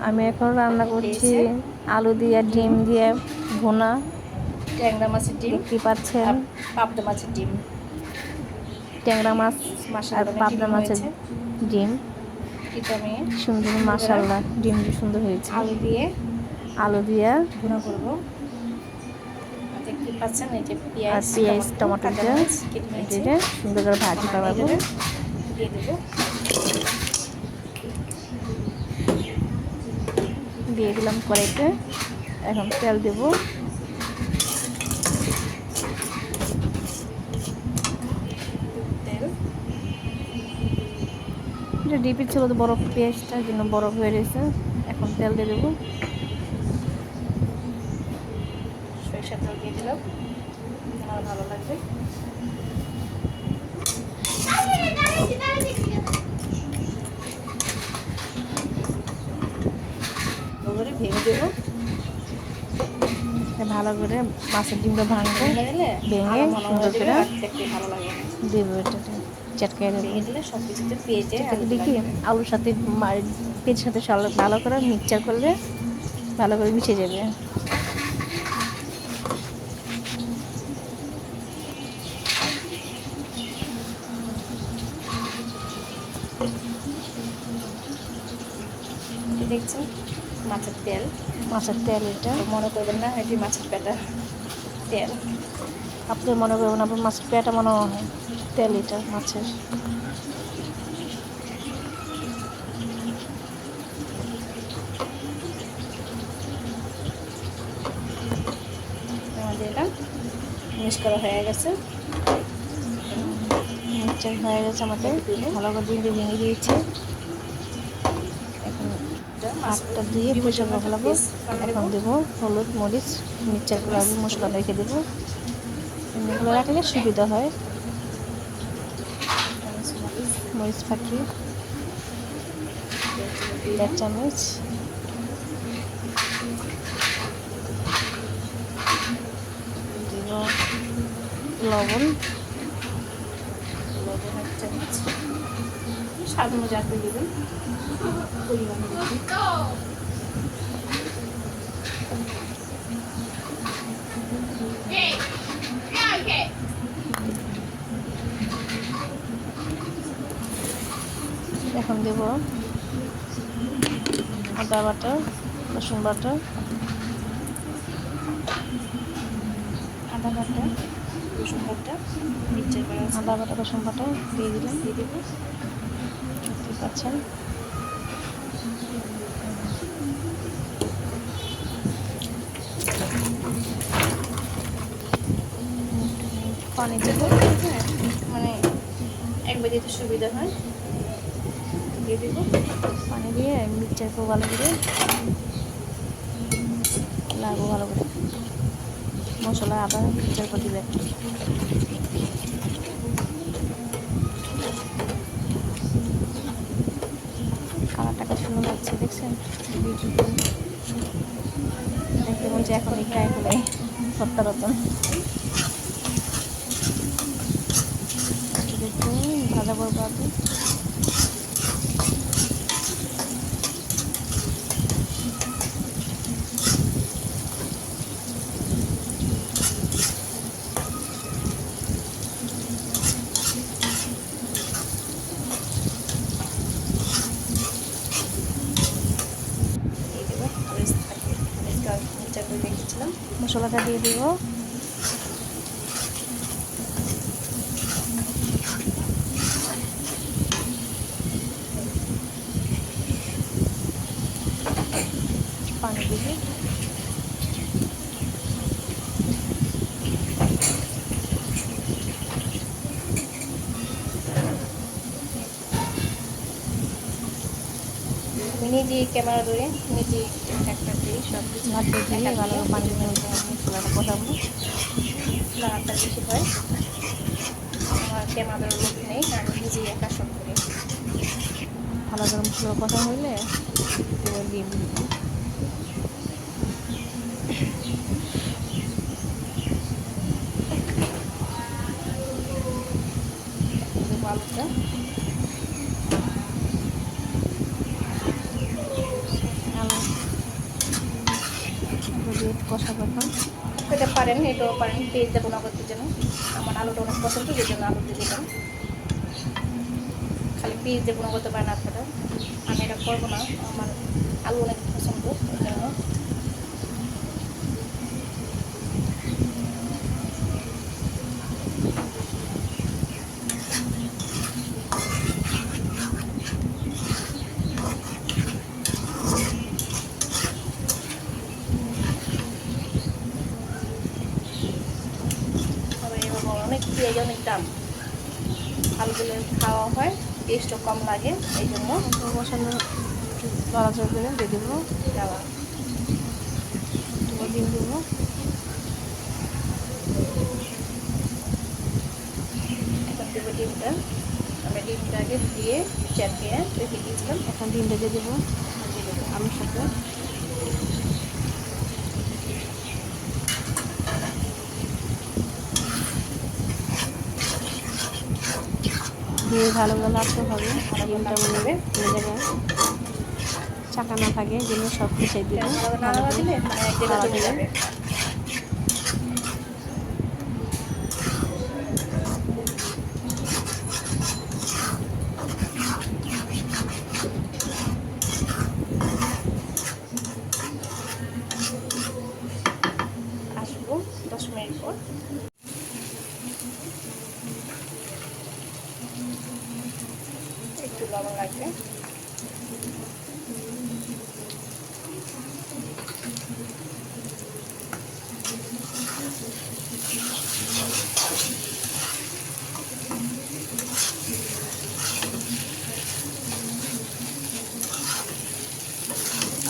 আমি এখন রান্না করছি পেয়েছে আলু দিয়ে ডিম দিয়ে ভুনা। ট্যাংরা মাছের ডিম দেখতে পাচ্ছেন আর পাবদা মাছের ডিম। ট্যাংরা মাছ আর মাশাআল্লাহ অনেক পাবদা ডিম মাছের হয়েছে। ডিম এটা আমি সুন্দর, সুন্দর করে মাশাআল্লাহ ডিম সুন্দর হয়েছে। আলু দিয়ে আলু দিয়ে ভুনা করব। দেখতে পাচ্ছেন এই যে আর পেঁয়াজ পেঁয়াজ টমেটো টমেটো দিয়ে কাঁচামরিচ কেটে নিয়েছি। এটা সুন্দর করে ভাজি এখন আমি করবো। এটাকে দিয়ে দেবো। দিয়ে দিলাম কড়াইতে। এখন তেল দেব। তেল এটা ডিপি ছিল তো বরফ, পেঁয়াজটার জন্য বরফ হয়ে রয়েছে। এখন তেল দিয়ে দেবো। সরিষার তেল দিয়ে দিলাম, আমার ভালো লাগবে। ওগুলো ভেঙে দেবো। ভালো করে মাছের ডিমটা ভাঙবো, ভেঙে সুন্দর করে দেখতে ভালো লাগে। দেবো। এটাতে চটকাই দেবো। ভেঙে দিলে সব কিছুতে পেঁয়াজে চটকাতে দেখি আলুর সাথে পেঁয়াজের সাথে ভালো করে মিক্সচার করলে ভালো করে মিশে যাবে। দেখছেন মাছের তেল। মাছের তেল এটা মনে করবেন না এটি মাছের পেটা তেল। আপনি মনে করবেন আপনার মাছের পেটা মনে হয় তেল, এটা মাছের। আমাদের এটা মিক্স করা হয়ে গেছে। মিক্সচার হয়ে গেছে আমাদের, ভালো করে ডিমটা ভেঙে দিয়েছি। এখন হাতটা দিয়ে পরিষ্কার করে ফেলাবো। এখন দেবো হলুদ মরিচ, মিক্সচার করে আমি মশলা রেখে দেবো। এগুলো রাখলে সুবিধা হয়। মরিচ ফাঁকি 1 চামচ, দিব লবণ, লবণ 1 চামচ, স্বাদ অনুযায়ী আপনি দেবেন পরিমাণ মতো। এখন দেব আদা বাটা, রসুন বাটা, আদা বাটা, রসুন বাটা, মিক্সচার করা আছে। আদা বাটা রসুন বাটা দিয়ে দিলাম। দিয়ে দেবো। দেখতে পাচ্ছেন পানি দেবো। হ্যাঁ, মানে একবার দিতে সুবিধা হয়। দিয়ে দেবো পানি দিয়ে মিক্সচার করবো ভালো করে, লাগবো ভালো করে মশলা আবার মিক্সচার করে দিবেন। কালারটাকে সুন্দর লাগছে, দেখছেন? বিউটিফুল দেখতে বলছে। এখন এই ট্রাই করে সত্তরতন একটু ভাজা করবো আগে। মশলাটা দিয়ে দিব। পানি দিব। নিজে ক্যামেরা ধরে নিজে একটা দিয়ে সব কিছু ভাতে দিয়ে ভালো করে পানি দিয়ে মশলাটা কষাবো। রান্নাটা বেশি হয়। আমার ক্যামেরার লোক নেই, আমি নিজেই একা সব করি। ভালো করে মশলা কষা হইলে ডিম আলুটা আলু দিয়ে কষাবো এখন। এটা পারেন, এটাও পারেন পেঁয়াজ দেবো না করতে জন্য। আমার আলুটা অনেক পছন্দ, যে জন্য আলু দিয়ে দিলাম। খালি পেঁয়াজ দেবো না করতে পারেন আপনারা, আমি এটা করবো না, আমার আলু অনেক পছন্দ এই জন্য। অনেক পেঁয়াজ অনেক দাম, আলুগুলো খাওয়া হয়, টেস্টও কম লাগে, এই জন্য বসানো লড়াচড়া করে দিয়ে দেবো, দেওয়া। ডিম দেবো। এখন দেবো ডিমটা, আমি ডিমটাকে দিয়ে চাপিয়ে রেখে দিয়েছিলাম, এখন ডিমটা দিয়ে দেবো দিয়ে দেবো। আলুর সাথে। দিয়ে ভালো করে নাড়তে হবে, ডিমটা মনে হবে জায়গায় চাকা না থাকে, এই জন্য সব মিশাই দেবো। নাড়া দিলে মানে এক জায়গায় চলে যাবে। আসবো 10 মিনিট পর। একটু লবণ লাগবে।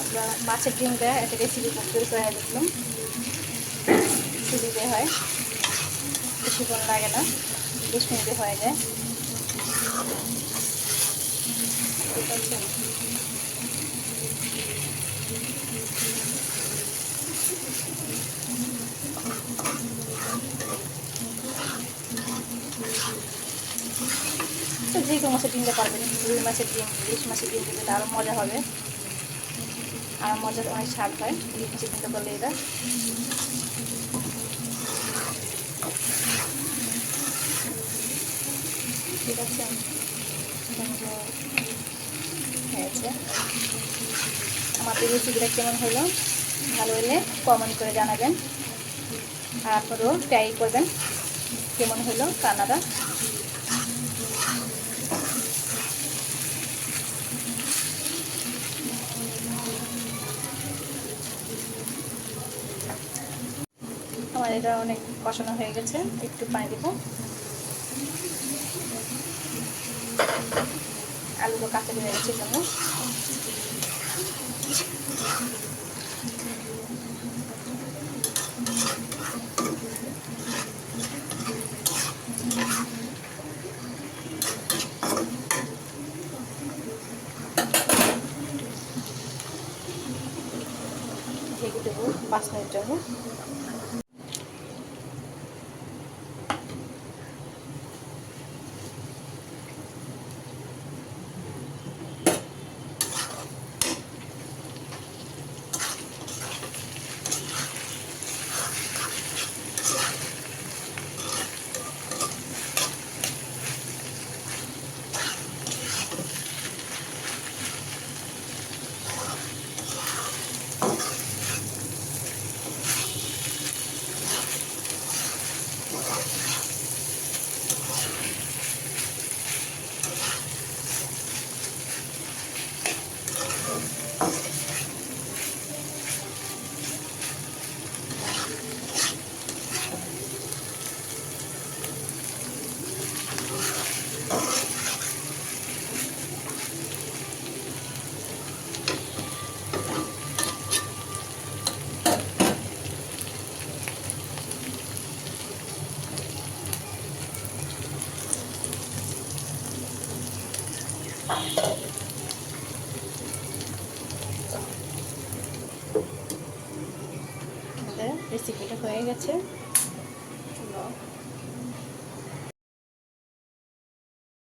আমরা মাছের ডিমটা একটা রেসিপি তৈরি করে দেখলাম, সুবিধে হয়, বেশিক্ষণ লাগে না, 20 মিনিটে হয়ে যায়। ঠিক আছে, তো যে কোনো মাছের ডিমটা পারবেন, রুই মাছের ডিম, ইলিশ মাছের ডিম দিলে আরও মজা হবে, আরও মজা, অনেক স্বাদ হয় ইলিশ মাছের ডিমটা করলে। এটা ঠিক আছে, হয়েছে। আমাদের রেসিপিটা কেমন হলো, ভালো হলে কমেন্ট করে জানাবেন, আর আপনারাও ট্রাই করবেন কেমন হলো রান্নাটা। আমার এটা অনেক কষানো হয়ে গেছে, একটু পানি দেবো। আলুগুলো কাঁচা হয়ে গেছে জন্য ঢেকে দেবো 5 মিনিট জন্য। রেসিপিটা হয়ে গেছে।